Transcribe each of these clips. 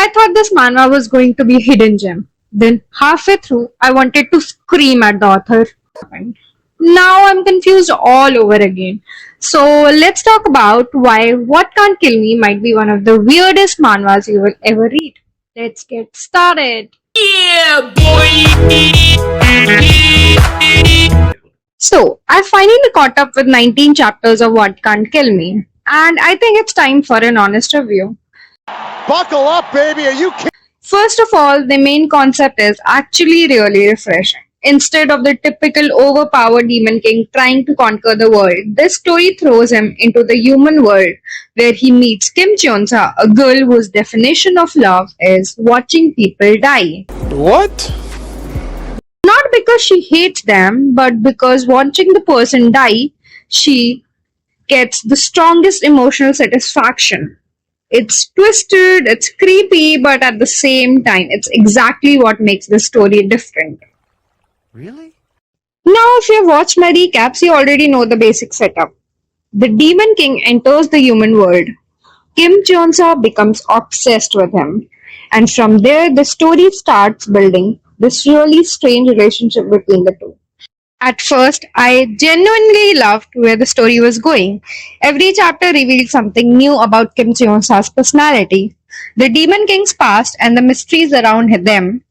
I thought this manhwa was going to be a hidden gem. Then, halfway through, I wanted to scream at the author. Now I'm confused all over again. So, let's talk about why What Can't Kill Me might be one of the weirdest manhwas you will ever read. Let's get started. Yeah, boy. So, I finally caught up with 19 chapters of What Can't Kill Me, and I think it's time for an honest review. Buckle up, baby. Are you kidding? First of all, the main concept is actually really refreshing. Instead of the typical overpowered demon king trying to conquer the world, this story throws him into the human world where he meets Kim Cheonsa, a girl whose definition of love is watching people die. What? Not because she hates them, but because watching the person die, she gets the strongest emotional satisfaction. It's twisted, it's creepy, but at the same time, it's exactly what makes the story different. Really? Now, if you've watched my recaps, you already know the basic setup. The Demon King enters the human world. Kim Cheonsa becomes obsessed with him. And from there, the story starts building this really strange relationship between the two. At first, I genuinely loved where the story was going. Every chapter revealed something new about Kim Cheon-sa's personality, the Demon King's past, and the mysteries around them.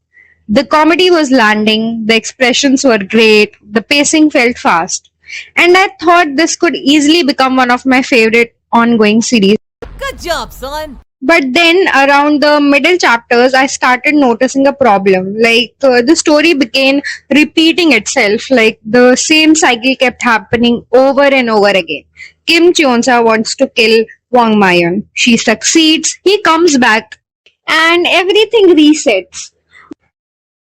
The comedy was landing, the expressions were great, the pacing felt fast, and I thought this could easily become one of my favorite ongoing series. Good job, son. But then, around the middle chapters, I started noticing a problem. The story began repeating itself, like the same cycle kept happening over and over again. Kim Cheonsa wants to kill Wang Mayon. She succeeds, he comes back, and everything resets.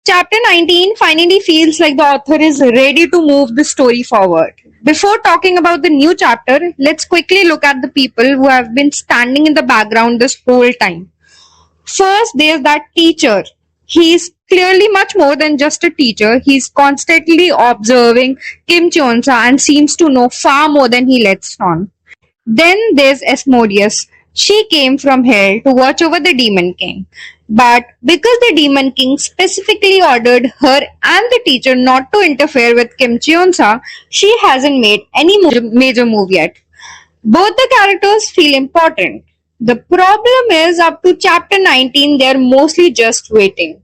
Chapter 19 finally feels like the author is ready to move the story forward. Before talking about the new chapter, let's quickly look at the people who have been standing in the background this whole time. First, there's that teacher. He's clearly much more than just a teacher. He's constantly observing Kim Cheonsa and seems to know far more than he lets on. Then there's Asmodeus. She came from hell to watch over the Demon King. But because the Demon King specifically ordered her and the teacher not to interfere with Kim Cheonsa, she hasn't made any major move yet. Both the characters feel important. The problem is up to chapter 19, they're mostly just waiting.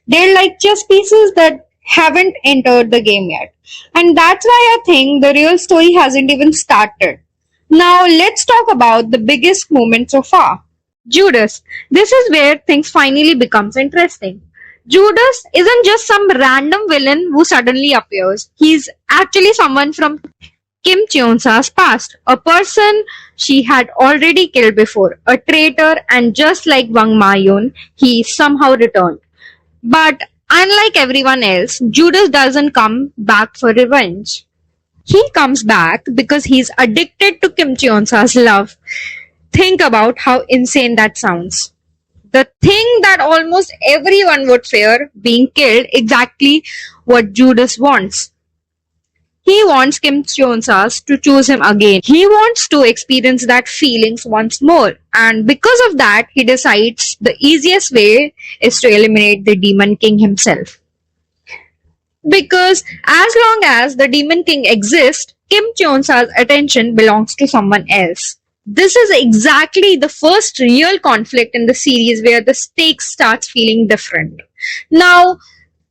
They're like chess pieces that haven't entered the game yet. And that's why I think the real story hasn't even started. Now let's talk about the biggest moment so far. Judas. This is where things finally becomes interesting. Judas isn't just some random villain who suddenly appears. He's actually someone from Kim Cheonsa's past, a person she had already killed before, a traitor, and just like Wang Mayon, he somehow returned. But unlike everyone else, Judas doesn't come back for revenge. He comes back because he's addicted to Kim Cheonsa's love. Think about how insane that sounds. The thing that almost everyone would fear, being killed, exactly what Judas wants. He wants Kim Cheon-sa to choose him again. He wants to experience that feelings once more. And because of that, he decides the easiest way is to eliminate the Demon King himself. Because as long as the Demon King exists, Kim Cheon-sa's attention belongs to someone else. This is exactly the first real conflict in the series where the stakes starts feeling different. Now,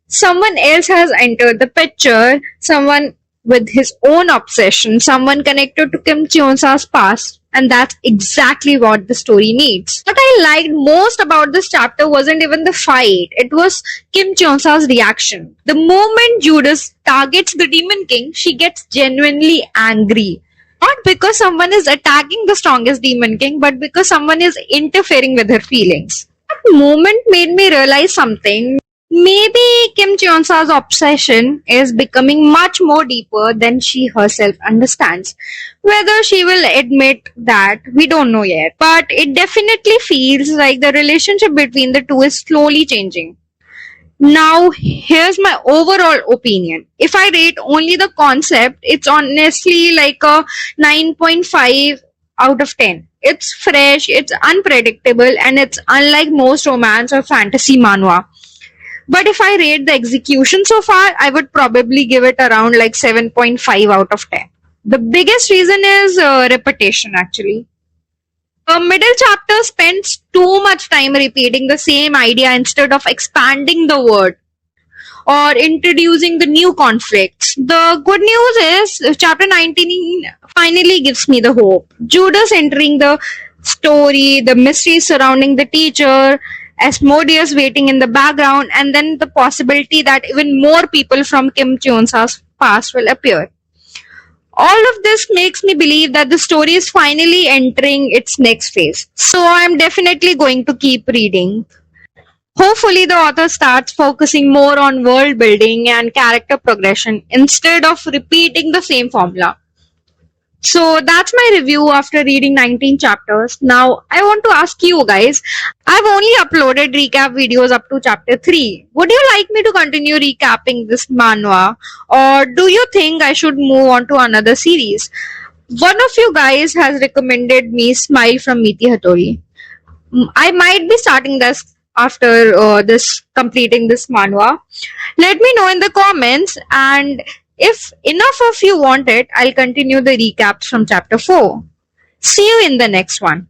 someone else has entered the picture, someone with his own obsession, someone connected to Kim Cheon-sa's past, and that's exactly what the story needs. What I liked most about this chapter wasn't even the fight, it was Kim Cheon-sa's reaction. The moment Judas targets the Demon King, she gets genuinely angry. Not because someone is attacking the strongest Demon King, but because someone is interfering with her feelings. That moment made me realize something. Maybe Kim Cheon-sa's obsession is becoming much more deeper than she herself understands. Whether she will admit that, we don't know yet. But it definitely feels like the relationship between the two is slowly changing. Now, here's my overall opinion. If I rate only the concept, it's honestly like a 9.5 out of 10. It's fresh, it's unpredictable, and it's unlike most romance or fantasy manhwa. But if I rate the execution so far, I would probably give it around like 7.5 out of 10. The biggest reason is repetition actually. A middle chapter spends too much time repeating the same idea instead of expanding the word or introducing the new conflicts. The good news is chapter 19 finally gives me the hope. Judas entering the story, the mystery surrounding the teacher, Asmodeus waiting in the background, and then the possibility that even more people from Kim Cheonsa's past will appear. All of this makes me believe that the story is finally entering its next phase. So I'm definitely going to keep reading. Hopefully, the author starts focusing more on world building and character progression instead of repeating the same formula. So that's my review after reading 19 chapters. Now, I want to ask you guys, I've only uploaded recap videos up to chapter 3. Would you like me to continue recapping this manhwa, or do you think I should move on to another series? One of you guys has recommended me Smile from Miti Hattori. I might be starting this after this completing this manhwa. Let me know in the comments, and if enough of you want it, I'll continue the recaps from chapter 4. See you in the next one.